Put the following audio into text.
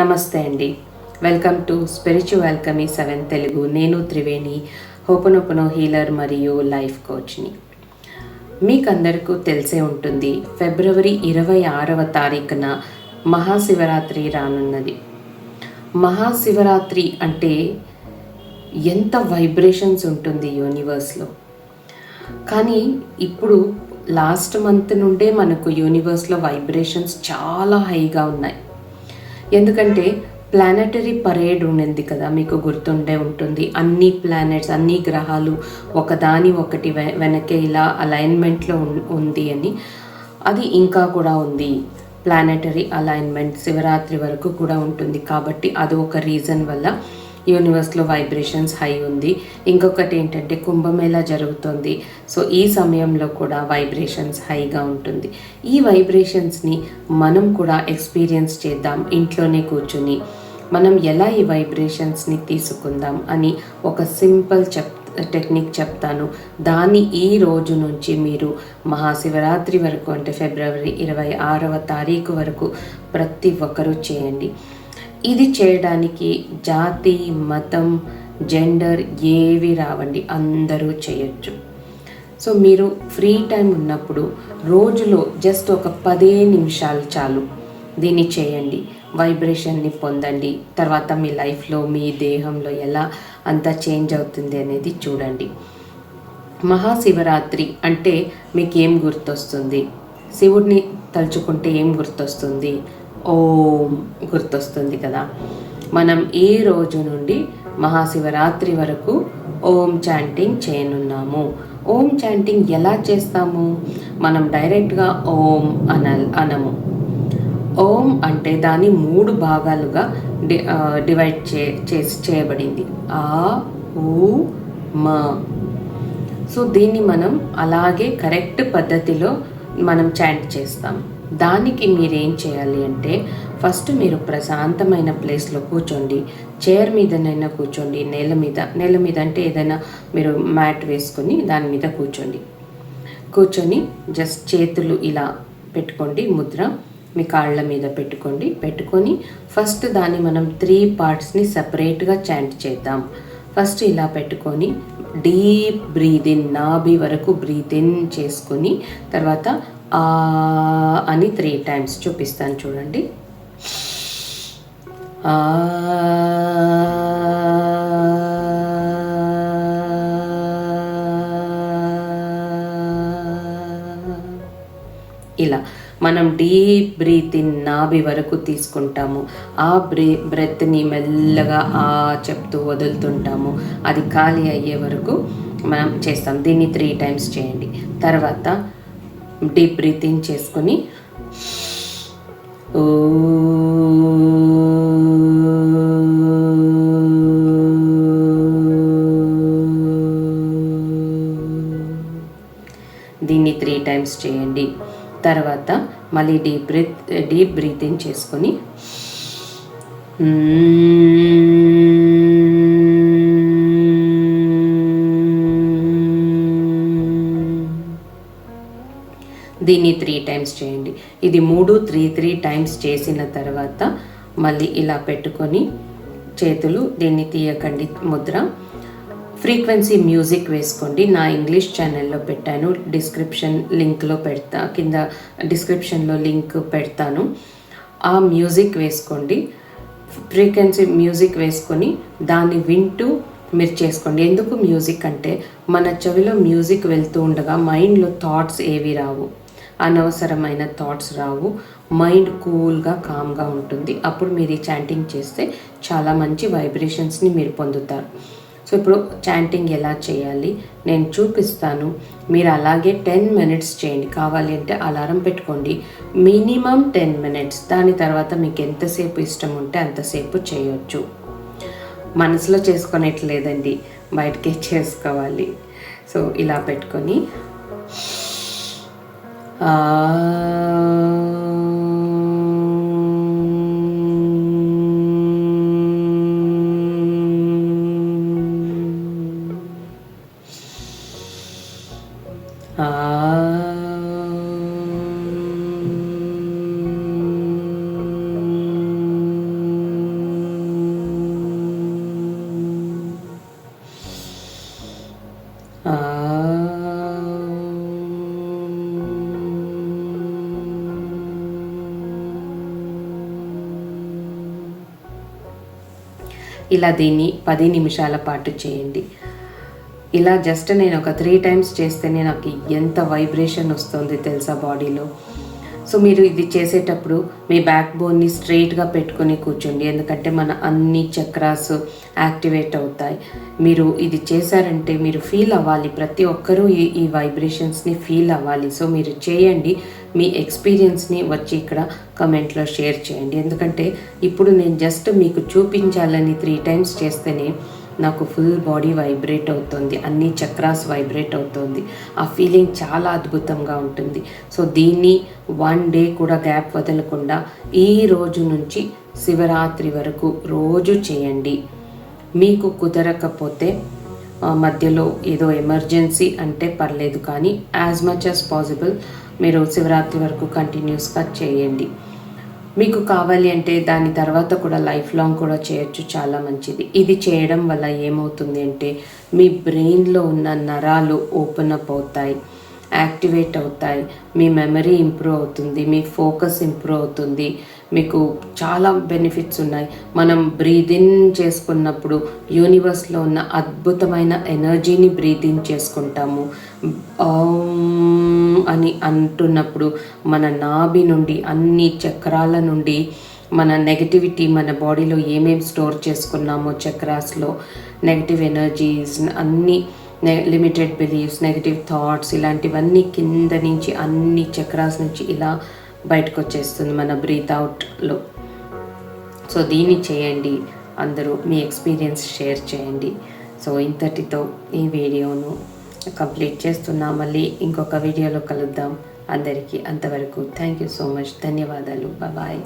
నమస్తే అండి. Welcome to spiritual Alchemy 7 Telugu. నేను త్రివేణి, హోపనోపనో హీలర్ మరియు లైఫ్ కోచ్ని. మీకు అందరికీ తెలిసే ఉంటుంది, ఫిబ్రవరి 26వ తారీఖున మహాశివరాత్రి రానున్నది. మహాశివరాత్రి అంటే ఎంత వైబ్రేషన్స్ ఉంటుంది యూనివర్స్లో. కానీ ఇప్పుడు లాస్ట్ మంత్ నుండే మనకు యూనివర్స్లో వైబ్రేషన్స్ చాలా హైగా ఉన్నాయి. ఎందుకంటే ప్లానెటరీ పరేడ్ ఉండింది కదా, మీకు గుర్తుండే ఉంటుంది. అన్ని ప్లానెట్స్, అన్ని గ్రహాలు ఒకదాని ఒకటి వెనకే ఇలా అలైన్మెంట్లో ఉంది అని. అది ఇంకా కూడా ఉంది. ప్లానెటరీ అలైన్మెంట్ శివరాత్రి వరకు కూడా ఉంటుంది. కాబట్టి అది ఒక రీజన్ వల్ల యూనివర్స్లో వైబ్రేషన్స్ హై ఉంది. ఇంకొకటి ఏంటంటే కుంభమేళా జరుగుతుంది. సో ఈ సమయంలో కూడా వైబ్రేషన్స్ హైగా ఉంటుంది. ఈ వైబ్రేషన్స్ని మనం కూడా ఎక్స్పీరియన్స్ చేద్దాం. ఇంట్లోనే కూర్చుని మనం ఎలా ఈ వైబ్రేషన్స్ని తీసుకుందాం అని ఒక సింపుల్ టెక్నిక్ చెప్తాను. దాన్ని ఈ రోజు నుంచి మీరు మహాశివరాత్రి వరకు, అంటే ఫిబ్రవరి 26వ తారీఖు వరకు ప్రతి ఒక్కరూ చేయండి. ఇది చేయడానికి జాతి, మతం, జెండర్ ఏవి రావండి, అందరూ చేయొచ్చు. సో మీరు ఫ్రీ టైం ఉన్నప్పుడు రోజులో జస్ట్ ఒక 10 నిమిషాలు చాలు దీన్ని చేయండి. వైబ్రేషన్ని పొందండి. తర్వాత మీ లైఫ్లో, మీ దేహంలో ఎలా అంతా చేంజ్ అవుతుంది అనేది చూడండి. మహాశివరాత్రి అంటే మీకు ఏం గుర్తొస్తుంది? శివుడిని తలుచుకుంటే ఏం గుర్తొస్తుంది? ఓం గుర్తొస్తుంది కదా. మనం ఈ రోజు నుండి మహాశివరాత్రి వరకు ఓం చాంటింగ్ చేయనున్నాము. ఓం చాంటింగ్ ఎలా చేస్తాము? మనం డైరెక్ట్గా ఓం అనము. ఓం అంటే దాని 3 భాగాలుగా డివైడ్ చేయబడింది. ఆ, ఊ, మా. సో దీన్ని మనం అలాగే కరెక్ట్ పద్ధతిలో మనం చాంట్ చేస్తాం. దానికి మీరేం చేయాలి అంటే, ఫస్ట్ మీరు ప్రశాంతమైన ప్లేస్లో కూర్చోండి. చైర్ మీదనైనా కూర్చోండి, నేల మీద అంటే ఏదైనా మీరు మ్యాట్ వేసుకొని దాని మీద కూర్చొని జస్ట్ చేతులు ఇలా పెట్టుకోండి. ముద్ర మీ కాళ్ళ మీద పెట్టుకొని ఫస్ట్ దాన్ని మనం 3 పార్ట్స్ని సపరేట్గా చాంట్ చేద్దాం. ఫస్ట్ ఇలా పెట్టుకొని డీప్ బ్రీత్ ఇన్, నాభి వరకు బ్రీత్ ఇన్ చేసుకొని, తర్వాత ఆ అని 3 టైమ్స్ చూపిస్తాను చూడండి. ఇలా మనం డీప్ బ్రీత్ ఇన్ నాభి వరకు తీసుకుంటాము. ఆ బ్రెత్ని మెల్లగా చెప్తూ వదులుతుంటాము. అది ఖాళీ అయ్యే వరకు మనం చేస్తాం. దీన్ని 3 టైమ్స్ చేయండి. తర్వాత డీప్ బ్రీత్ ఇన్ చేసుకొని దీన్ని 3 టైమ్స్ చేయండి. తర్వాత మళ్ళీ డీప్ బ్రీత్ ఇన్ చేసుకొని దీన్ని 3 టైమ్స్ చేయండి. ఇది 3 టైమ్స్ చేసిన తర్వాత మళ్ళీ ఇలా పెట్టుకొని చేతులు, దీన్ని తీయకండి ముద్ర. ఫ్రీక్వెన్సీ మ్యూజిక్ వేసుకోండి. నా ఇంగ్లీష్ ఛానల్లో పెట్టాను, కింద డిస్క్రిప్షన్లో లింక్ పెడతాను. ఆ మ్యూజిక్ వేసుకోండి. ఫ్రీక్వెన్సీ మ్యూజిక్ వేసుకొని దాన్ని వింటూ మీరు చేసుకోండి. ఎందుకు మ్యూజిక్ అంటే, మన చెవిలో మ్యూజిక్ వెళ్తూ ఉండగా మైండ్లో థాట్స్ ఏవి రావు, అనవసరమైన థాట్స్ రావు. మైండ్ కూల్గా, కామ్గా ఉంటుంది. అప్పుడు మీరు ఈ చాంటింగ్ చేస్తే చాలా మంచి వైబ్రేషన్స్ని మీరు పొందుతారు. సో ఇప్పుడు చాంటింగ్ ఎలా చేయాలి నేను చూపిస్తాను. మీరు అలాగే 10 మినిట్స్ చేయండి. కావాలి అంటే అలారం పెట్టుకోండి. Minimum 10 minutes. దాని తర్వాత మీకు ఎంతసేపు ఇష్టం ఉంటే అంతసేపు చేయొచ్చు. మనసులో చేసుకునేట్లేదండి, బయటకే చేసుకోవాలి. సో ఇలా పెట్టుకొని ఇలా దీన్ని 10 నిమిషాల పాటు చేయండి. ఇలా జస్ట్ నేను ఒక 3 టైమ్స్ చేస్తేనే నాకు ఎంత వైబ్రేషన్ వస్తుంది తెలుసా బాడీలో. సో మీరు ఇది చేసేటప్పుడు మీ బ్యాక్ బోన్ని స్ట్రెయిట్గా పెట్టుకొని కూర్చోండి, ఎందుకంటే మన అన్ని చక్రాస్ యాక్టివేట్ అవుతాయి. మీరు ఇది చేశారంటే మీరు ఫీల్ అవ్వాలి, ప్రతి ఒక్కరూ ఈ వైబ్రేషన్స్ని ఫీల్ అవ్వాలి. సో మీరు చేయండి, మీ ఎక్స్పీరియన్స్ని వచ్చి ఇక్కడ కమెంట్లో షేర్ చేయండి. ఎందుకంటే ఇప్పుడు నేను జస్ట్ మీకు చూపించాలని 3 టైమ్స్ చేస్తేనే నాకు ఫుల్ బాడీ వైబ్రేట్ అవుతుంది, అన్ని చక్రాస్ వైబ్రేట్ అవుతుంది. ఆ ఫీలింగ్ చాలా అద్భుతంగా ఉంటుంది. సో దీన్ని 1 డే కూడా గ్యాప్ వదలకుండా ఈ రోజు నుంచి శివరాత్రి వరకు రోజు చేయండి. మీకు కుదరకపోతే మధ్యలో ఏదో ఎమర్జెన్సీ అంటే పర్లేదు, కానీ యాజ్ మచ్ యాజ్ పాసిబుల్ మీరు శివరాత్రి వరకు కంటిన్యూస్గా చేయండి. మీకు కావాలి అంటే దాని తర్వాత కూడా లైఫ్ లాంగ్ కూడా చేయొచ్చు, చాలా మంచిది. ఇది చేయడం వల్ల ఏమవుతుంది అంటే మీ బ్రెయిన్లో ఉన్న నరాలు ఓపెన్ అప్ అవుతాయి, యాక్టివేట్ అవుతాయి, మీ మెమరీ ఇంప్రూవ్ అవుతుంది, మీ ఫోకస్ ఇంప్రూవ్ అవుతుంది. మీకు చాలా బెనిఫిట్స్ ఉన్నాయి. మనం బ్రీద్ ఇన్ చేసుకున్నప్పుడు యూనివర్స్లో ఉన్న అద్భుతమైన ఎనర్జీని బ్రీద్ ఇన్ చేసుకుంటాము. అని అంటున్నప్పుడు మన నాభి నుండి, అన్ని చక్రాల నుండి మన నెగటివిటీ, మన బాడీలో ఏమేమి స్టోర్ చేసుకున్నామో చక్రాస్లో నెగటివ్ ఎనర్జీస్ అన్నీ, లిమిటెడ్ బిలీఫ్స్, నెగటివ్ థాట్స్, ఇలాంటివన్నీ కింద నుంచి అన్ని చక్రాస్ నుంచి ఇలా బయటకు వచ్చేస్తుంది మన బ్రీత్ అవుట్లో. సో దీన్ని చేయండి, అందరూ మీ ఎక్స్పీరియన్స్ షేర్ చేయండి. సో ఇంతటితో ఈ వీడియోను కంప్లీట్ చేస్తున్నా. మళ్ళీ ఇంకొక వీడియోలో కలుద్దాం. అందరికీ అంతవరకు థ్యాంక్ యూ సో మచ్. ధన్యవాదాలు. బాయ్.